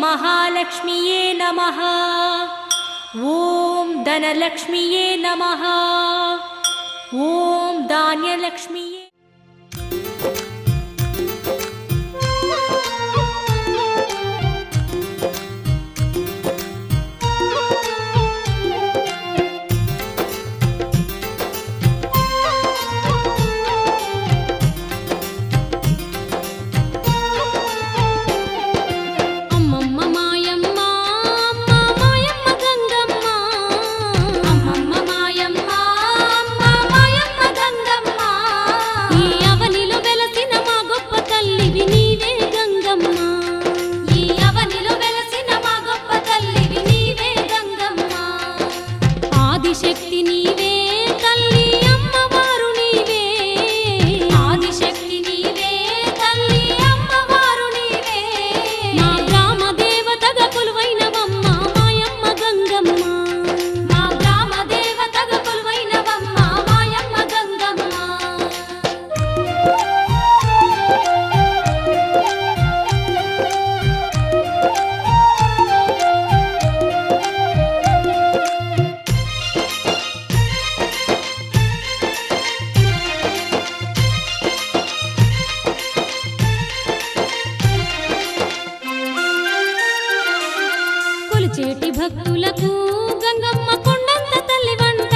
महालक्ष्मीये नमः। ॐ धनलक्ष्मीये नमः। ॐ धान्यलक्ष्मीये। చేటి భక్తులకు గంగమ్మ కొండంత తల్లి వంట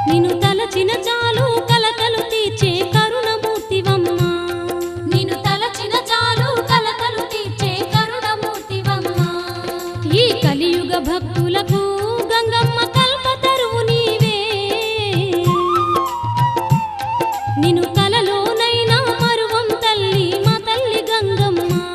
నిన్ను తలచిన చాలు కలకలు తీర్చే కరుణమూర్తివమ్మ. నిన్ను తలచిన చాలు కలకలు తీర్చే కరుణమూర్తివమ్మ. ఈ కలియుగ భక్తులకు గంగమ్మ కల్పతరువు నీవే. నిన్ను కలలోనైనా మరువం తల్లి మా తల్లి గంగమ్మ. మా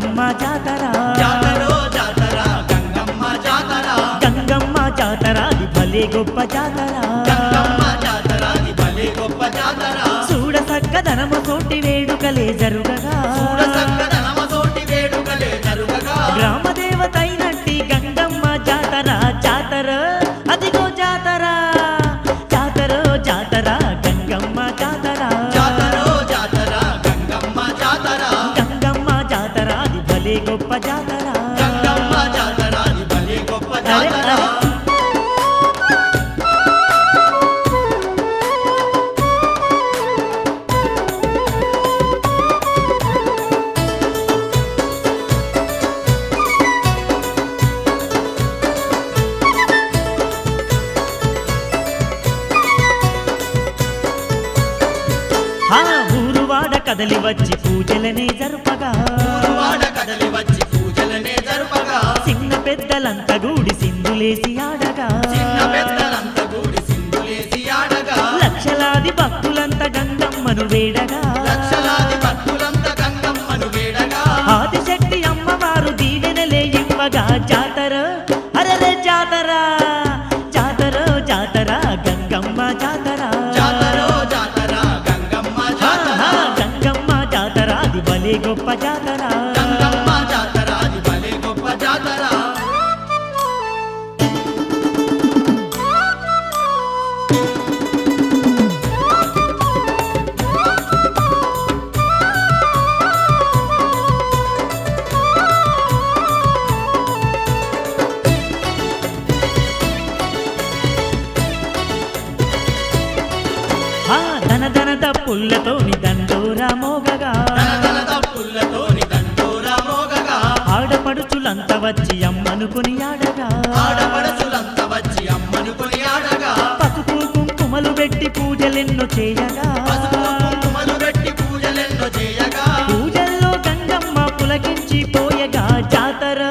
గంగమ్మ జాతర జాతరో జాతర గంగమ్మ జాతర గంగమ్మ జాతర అది భలే గొప్ప జాతర గంగమ్మ జాతర అది భలే గొప్ప జాతర చూడ సక్కదనము తోటి వేడుకలే జరుగగా చూడ చక్కదనమతోటి వేడుకలే జరుగగా గ్రామ దేవతైనట్టి గంగమ్మ జాతర జాతర అదిగో జాతర జాతర జాతర గంగమ్మ జాతర జాతరో జాతర గంగమ్మ జాతర గంగమ్మ జాతర అది భలే గొప్ప జాతర గంగమ్మ జాతర అది భలే గొప్ప అరే, జాతర అరే. ఆ ఊరువాడ కదలి వచ్చి పూజలనే జరుపగా వాడ కదలి వచ్చి పూజలనే జరుపగా చిన్న పెద్దలంతా గూడి సింధులేసి ఆడగా చిన్న పెద్దలంత కూడి సింధులేసి ఆడగా లక్షలాది భక్తులంతా గంగమ్మను వేడగా లక్షలాది భక్తులంత గంగమ్మను వేడగా ఆదిశక్తి అమ్మవారు దీవెనలే ఇవ్వగా జాతర అరరే జాతర జాతర జాతర గంగమ్మ జాతర జాతరో జాతర గంగమ్మ జాతర ఆహా, గంగమ్మ జాతర అది భలే గొప్ప జాతర గంగమ్మ జాతర అది భలే గొప్ప జాతర ఆ ధన ధన పుల్లతోని దండోరా మోగగా తన తప్పులతోని దండోరా మోగగా ఆడపడుచులంతా వచ్చి అమ్మను కొనియాడగా ఆడపడచులంత వచ్చి అమ్మను కొనియాడగా పసుపు కుంకుమలు పెట్టి పూజలెన్నో చేయగా పసుపు కుంకుమలు పెట్టి పూజలెన్నో చేయగా పూజల్లో గంగమ్మ పులకించి పోయగా జాతర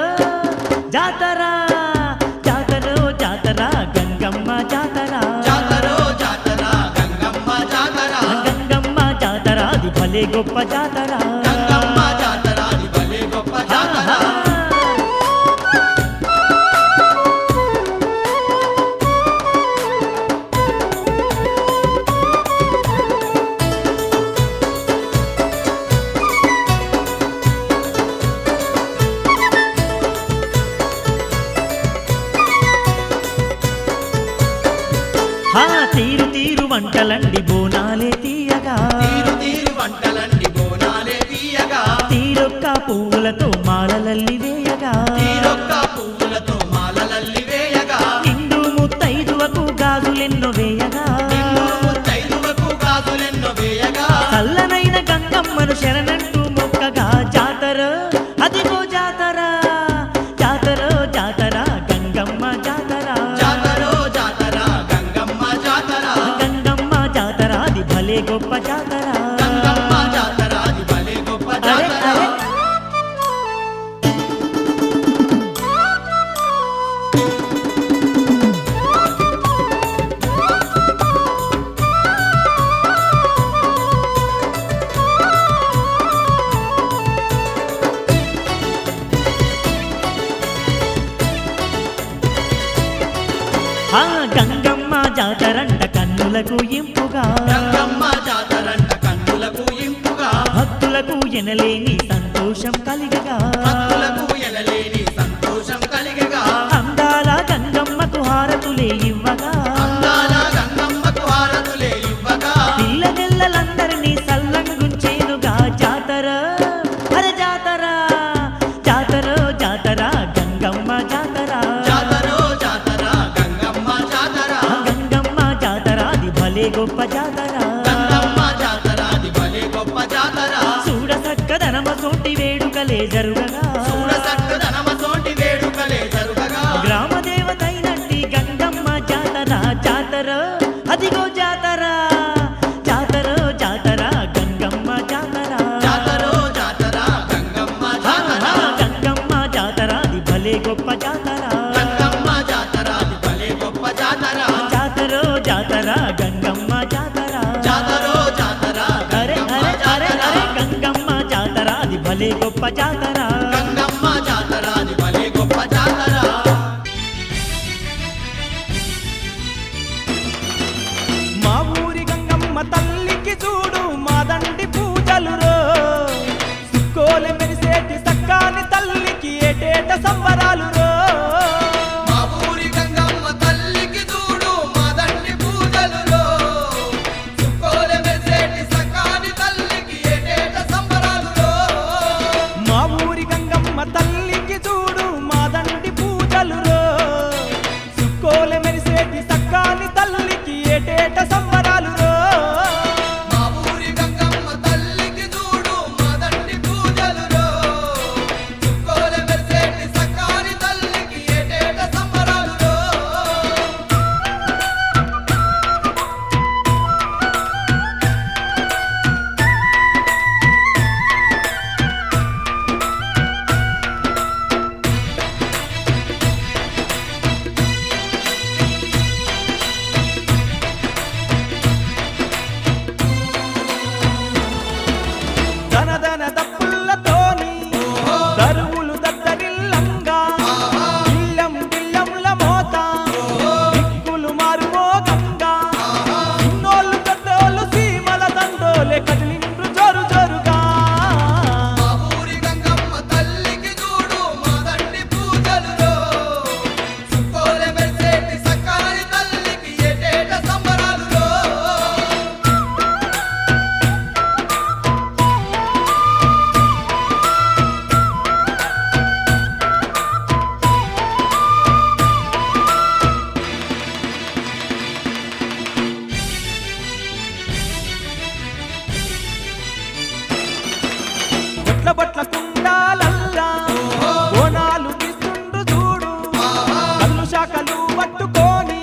జాతర జాతర జాతర గంగమ్మ జాతర జాతరో జాతర గంగమ్మ జాతర గంగమ్మ జాతర అది భలే గొప్ప జాతర గంగమ్మ జాతర అది భలే గొప్ప జాతర ఆ తీరు తీరు వంటలండి బోనాలే తీయగా తీరు తీరు వంటలండి బోనాలే తీయగా తీరొక్క పువ్వులతో మాలలల్లి వేయగా తీరొక్క పువ్వులతో మాలలల్లి వేయగా నిండు ముత్తైదువకు గాజులెన్నో వేయగా నిన్ను ముత్తైదువకు గాజులెన్నో వేయగా చల్లనైన గంగమ్మను శరణంటూ మొక్కగా జాతర అదిగో జాతర జాతర జాతర గంగమ్మ జాతర జాతరో జాతర గంగమ్మ జాతర గంగమ్మ జాతర అది భలే గొప్ప జాతర గంగమ్మ జాతర అది భలే గొప్ప అరే, జాతర అరే. ఆ గంగమ్మ జాతరంట కన్నులకు ఇంపుగా గంగమ్మ జాతరంట కన్నులకు ఇంపుగా భక్తులకు ఎనలేని సంతోషం కలిగగా భక్తులకు ఎనలేని సంతోషం కలిగగా అందాల గంగమ్మకు హారతులే ఇవ్వగా అందాల గంగమ్మకు హారతులే ఇవ్వగా పిల్లగెల్లలందరినీ సల్లంగుంచేనుగా జాతర అరే జాతర జాతర జాతర గంగమ్మ జాతర జాతరో జాతర గంగమ్మ జాతర గంగమ్మ జాతర అది భలే గొప్ప జాతర గంగమ్మ జాతర అది భలే గొప్ప జాతర చూడ సక్కదనమ తోటి వేడుకలే జరుగగా చూడ చక్కదనమతోటి వేడుకలే జరుగగా గ్రామ దేవతైనట్టి గంగమ్మ జాతర జాతర అదిగో జాతర జాతర జాతర గంగమ్మ జాతర జాతరో జాతర గంగమ్మ జాతర ఆహా, గంగమ్మ జాతర అది భలే గొప్ప జాతర గంగమ్మ జాతర అది భలే గొప్ప జాతర జాతర జాతర గంగమ్మ జాతర జాతరో జాతర అరే గంగమ్మ అరే అరే జాతర అరే గంగమ్మ జాతర అది భలే గొప్ప జాతర సంబరాలు రో మా ఊరి గంగమ్మ తల్లికి చూడు మా దండి పూజలులో చుక్కోలే మెరిసేటి సకాని తల్లికి ఏటేట సంబరాలులో మా ఊరి గంగమ్మ తల్లికి చూడు మా దండి పూజలు రో చుక్కోలే మెరిసేటి సక్కాని తల్లికి ఏటేట సంబరాలు రో మా ఊరి గంగమ్మ తల్లికి చూడు మా దండి పూజలులో చుక్కోలే మెరిసేటి సకాని తల్లికి ఏటేట సంబరాలులో ధన ధన దప్పులతోని దరువులు దద్దరిల్లంగా ఇల్లం గిల్లంల మోత దిక్కులు మారుమోగంగా చిన్నోళ్ళు పెద్దోళ్ళు సీమల దండోలే కదిలిండ్రు జోరు జోరుగా మా ఊరి గంగమ్మ తల్లికి చూడు మా దండి పూజలులో చుక్కోలే మెరిసేటి సకాని తల్లికి ఏటేట సంబరాలులో బొట్ల బొట్ల కుండాలల్లా బోనాలు తీస్తుండ్రు చూడు కళ్ళు శాఖలు పట్టుకొని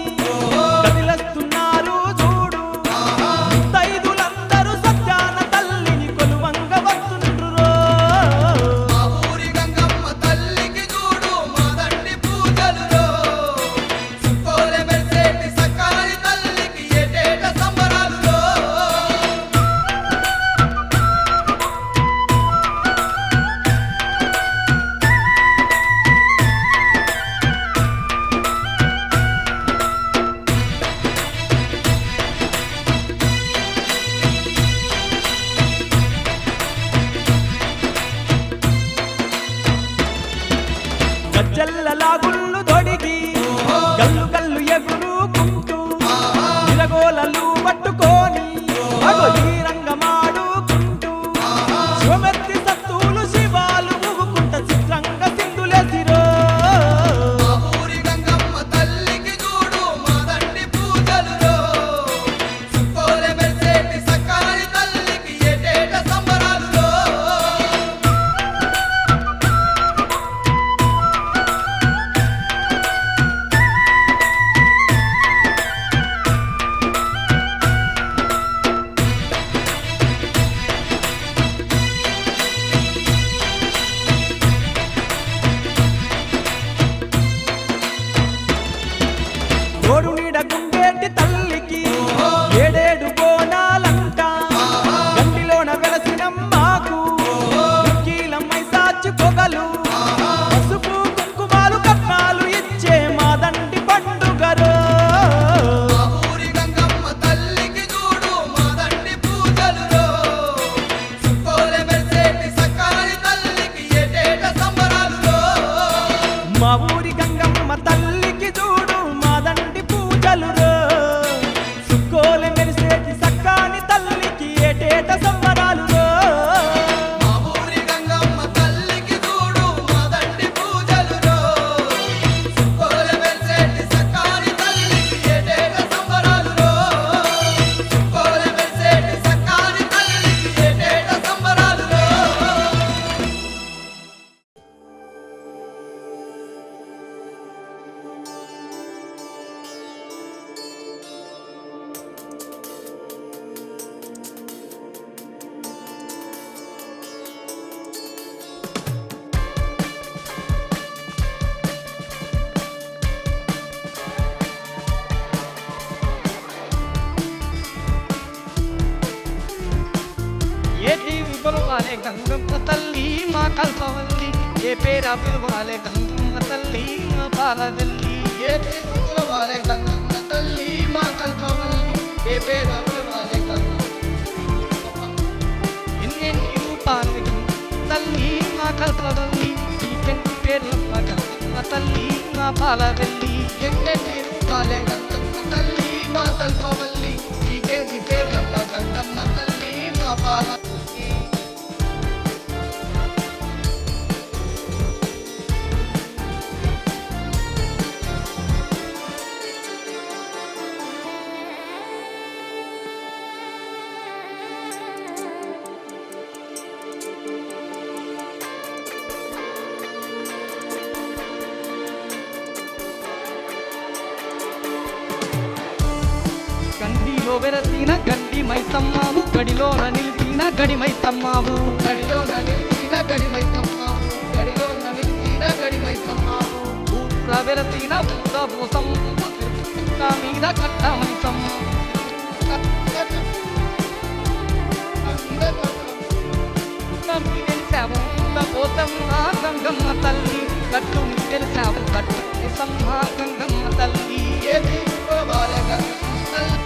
కదిలస్తున్నారు చూడు ముత్తైదులందరూ సత్యాన తల్లిని కొలువంగ వస్తుండ్రు రో మా ఊరి గంగమ్మ తల్లికి చూడు మా దండి పూజలులో చుక్కోలే మెరిసేటి సకాని తల్లికి ఏటేట సంబరాలులో గజ్జల్ల లాగుళ్ళు దొడిగి గల్లు గల్లు ఎగురుకుంటూ నిరగోలలు పట్టుకొని అగో ఈ రంగమాడుకుంటూ శివమెత్తి సత్తులు శివాలు ఊగుకుంట చిత్రంగ సింధులేసిరో మా ఊరి గంగమ్మ తల్లికి చూడు మా దండి పూజలులో చుక్కోలే మెరిసేటి సకాని తల్లికి ఏటేట సంబరాలులో తోడు నీడ గుండేటి తల్లికి ఏడేడు బోనాలంట గండిలోన వెలసినమ్మాకు కీలమ్మై సాచి పొగలు పసుపు కుంకుమాలు కట్నాలు ఇచ్చే మా దండి పండుగరో మా ఊరి గంగమ్మ తల్లికి చూడు మా దండి పూజలులో చుక్కోలే మెరిసేటి సకాని తల్లికి ఏటేట సంబరాలులో మా ఊరి గంగమ్మ తల్లికి చూడు మా దండి పూజలు రో సుక్కోలే మెరిసేటి సక్కాని తల్లికి ఏటేట సంబరాలు రో మా ఊరి గంగమ్మ తల్లికి చూడు మా దండి పూజలులో చుక్కోలే మెరిసేటి సకాని తల్లికి ఏటేట సంబరాలులో చుక్కోలే మెరిసేటి సకాని తల్లికి ఏటేట సంబరాలులో ఏ దేవి పిలవాలే గంగమ్మ తల్లి మా కల్పవల్లి ఏ పేర పిలవాలే గంగమ్మ తల్లి మా పాలవల్లి ఏ దేవుల వారే గంగమ్మ తల్లి మా కల్పవల్లి ఏ పేర పిలవాలే ఎన్నెన్ని రూపాలు తల్లి మా కల్పవల్లి ఈ పెంకు పేర్ల తల్లి మా పాలవెల్లి ఎన్నెన్ని రూపాలే గంగమ్మ తల్లి మా కల్పవల్లి నీకేది పేరమ్మ గంగమ్మ తల్లి మా పాలవల్లి గండిలో వెరసిన గండి మైసమ్మావు గడిలోన నిలిచిన గడి మైసమ్మావు గడిలో నిలిచిన గడిమైసమ్మావు గడిలో నిలిచిన గడిమైసమ్మావు ఊర వెరసిన ఊర పోసం మీద కట్ట మైసమ్మ తెలిసావు పోసమ్మ గంగమ్మ తల్లి గట్టు తెలిసావు గట్టు మైసమ్మ గంగమ్మ తల్లి ఏది రూపాలే గంగమ్మ తల్లి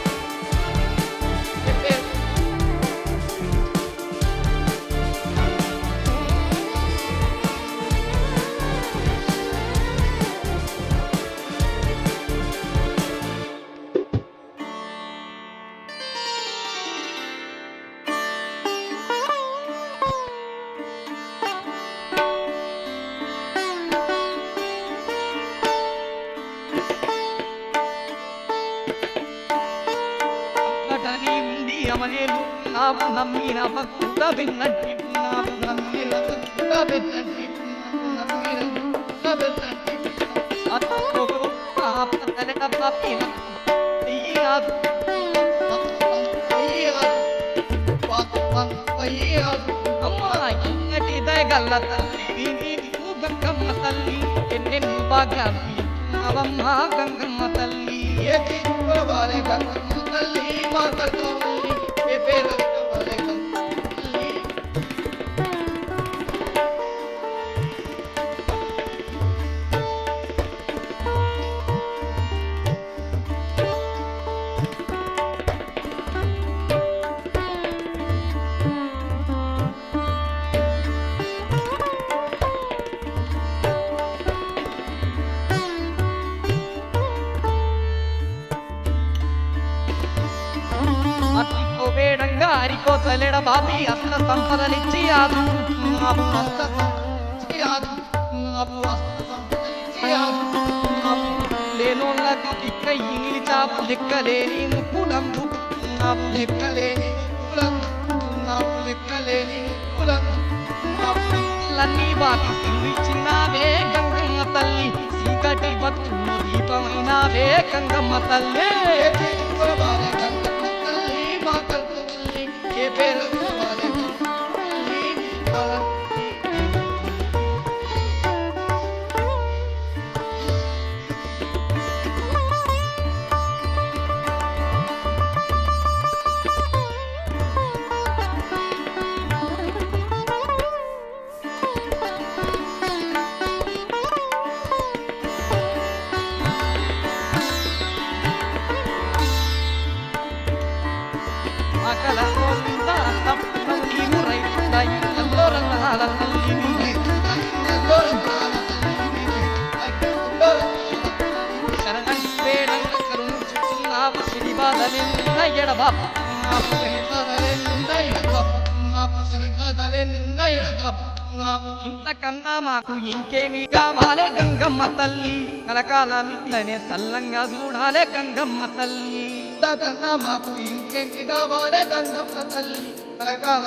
అంతటని ఉంది అమరేలు నావు నమ్మిన భక్తుల విన్నట్టి నావు నమ్మిన భక్తుల విన్నట్టి నమ్మిన భక్తుల విన్నట్టి అత్తోగో ఆపదల పాపిన తీయాదు అమ్మా ఇంగటి దయగల్ల తల్లి నీవు గంగమ్మ తల్లి ఎన్నెన్ను భాగ్యాలు అవమ్మ గంగమ్మ తల్లి ఏది రూపాలే గంగమ్మ తల్లి మా కల్పవల్లి ఏ పేరు రూపాలే గంగమ్మ తల్లి అట్టికో వేడంగా అరికో తలెడ బాబి అస్త సంపదలిచ్చి ఆదు లేనోళ్ళకు ఇక్క ఇంగిలి చాపు లెక్కలేని ముక్కులందు లన్నీ బాకి ఇచ్చినావే గంగమ్మ తల్లి చీకటి బతుకు దీపమైనావే గంగమ్మ తల్లి ఇంతకన్నా మాకు ఇంకేమి కావాలే గంగమ్మ తల్లి కలకాలనే చల్లంగా చూడాలే గంగమ్మ తల్లి ఇంతకన్నా మాకు ఇంకేంటి కావాలే గంగమ్మ తల్లి రకాల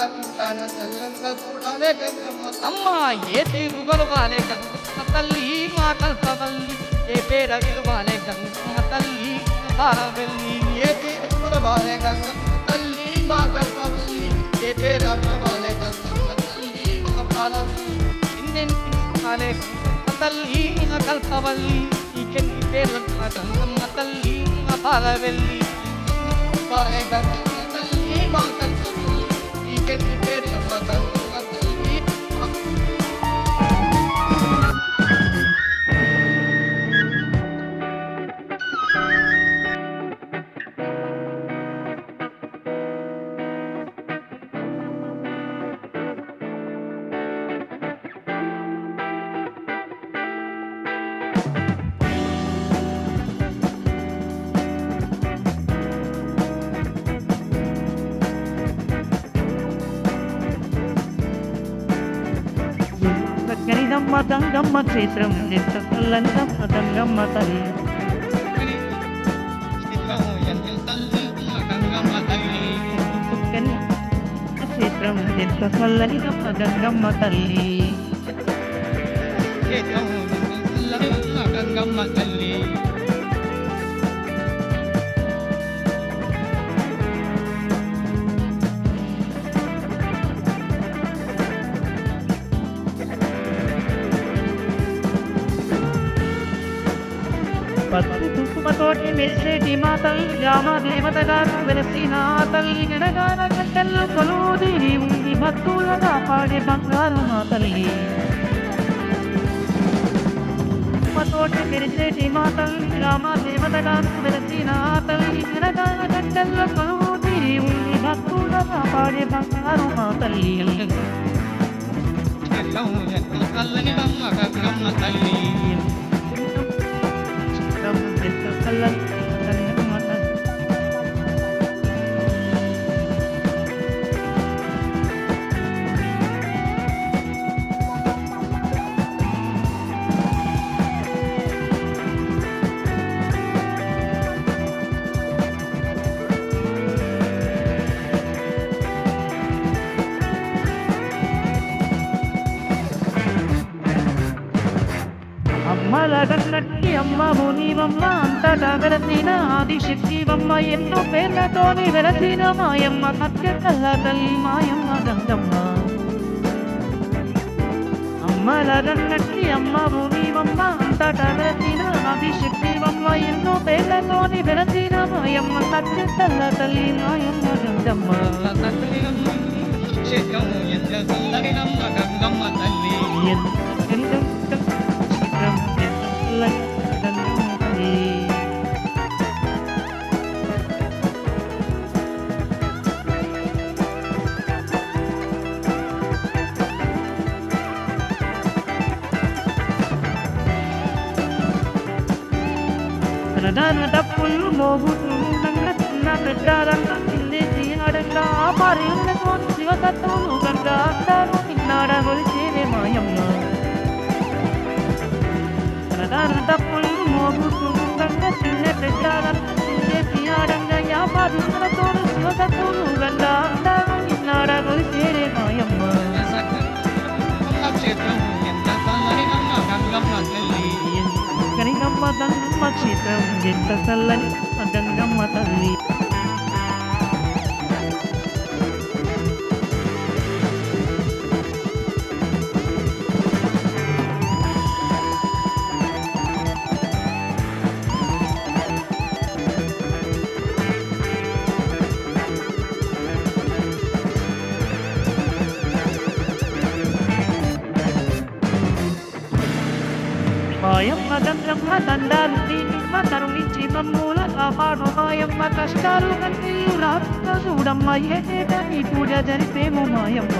చల్లంగా చూడాలే గంగమ్మ అమ్మా ఏ తీరుగలు వాలే గంగమ్మ తల్లి మా కల్పవల్లి ఏ పేర విలువాలే గంగమ్మ తల్లి పారవెల్లి ఏ తీరువాలే గంగమ్మ తల్లి మా కల్పవల్లి ఏ పేరు వాలే గంగమ్మ తల్లి మా పాలవల్లి ఇందెన్నివాలే గంగమ్మ తల్లి మా కల్పవల్లి నీకెన్ని పేర్లు గంగమ్మ తల్లి మా పారవెల్లి వాలే గంగమ్మ తల్లి మా కల్పవల్లి నీకెన్ని పేరు గంగమ్మ తల్లి గంగమ్మ గంగమ్మ క్షేత్రం ఎంత చల్లని గంగమ్మ తల్లి చుక్కని క్షేత్రం ఎంత చల్లని గంగమ్మ తల్లి గంగమ్మ తల్లి పత్తి కుంకుమతోటి మెరిసేటి మా తల్లి గ్రామ దేవతగారు వెలసిన తల్లి గడగాన గంటల్లో కొలువుది ఉంది భక్తులుగా పాడే బంగారు మా తల్లి కుంకుమతోటి మెరిసేటి మా తల్లి గ్రామ దేవతగారు వెలసిన తల్లి గడగాన గంటల్లో కొలువుది ఉంది భక్తులుగా పాడే బంగారు మా తల్లి గంగమ్మ తల్లి అమ్మలగన్నట్టి అమ్మ మునివమ్మ అంతటా వెలసిన ఆదిశక్తివమ్మ ఎన్నో పేర్లతోని వెలసిన మాయమ్మ సత్యకల్ల తల్లి మాయమ్మ గంగమ్మ అమ్మలగన్నట్టి అమ్మ మునివమ్మ అంతటా వెలసిన ఆదిశక్తివమ్మ ఎన్నో పేర్లతోని వెలసిన మాయమ్మ సత్యకల్ల తల్లి మాయమ్మ గంగమ్మ గంగమ్మ తల్లి ప్రధాన డప్పులు మోగుతూ చిన్న పెద్దారంగా చిల్లేసి ఆడంగా పారేళ్ళతో శివతత్వము గంగా అంటారు నిన్నాడ కొలిచేవే మాయమ్మ ప్రధాన డప్పులు మోగుతూ చిన్న పెద్దారంగా చిల్లేసి ఆడంగా యాపారులతో శివతత్వము గంగా అంటారు నిన్నాడ కొలిచేవే మాయమ్మ గంగమ్మ గంగమ్మ క్షేత్రం ఎంత చల్లని గంగమ్మ తల్లి మాయమ్మ గంగమ్మ దండాలు నీటిమ్మ కరుణించి మమ్మూల కాపాడు మాయమ్మ కష్టాలు కన్నీళ్ళు రాకుండా చూడమ్మ ఏటేటా నీ పూజ జరిపేము మాయమ్మ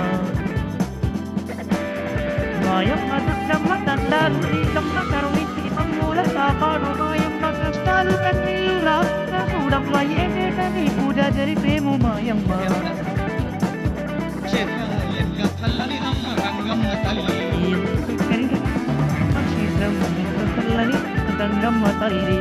మాయమ్మ గంగమ్మ దండాలు నీటమ్మ కరుణించి మమ్మూల కాపాడు మాయమ్మ కష్టాలు కన్నీళ్ళు రాకుండా చూడమ్మ ఏటేటా నీ పూజ జరిపేము మాయమ్మ గంగమ్మ తల్లి క్షేత్రం చల్లని గంగమ్మ తల్లి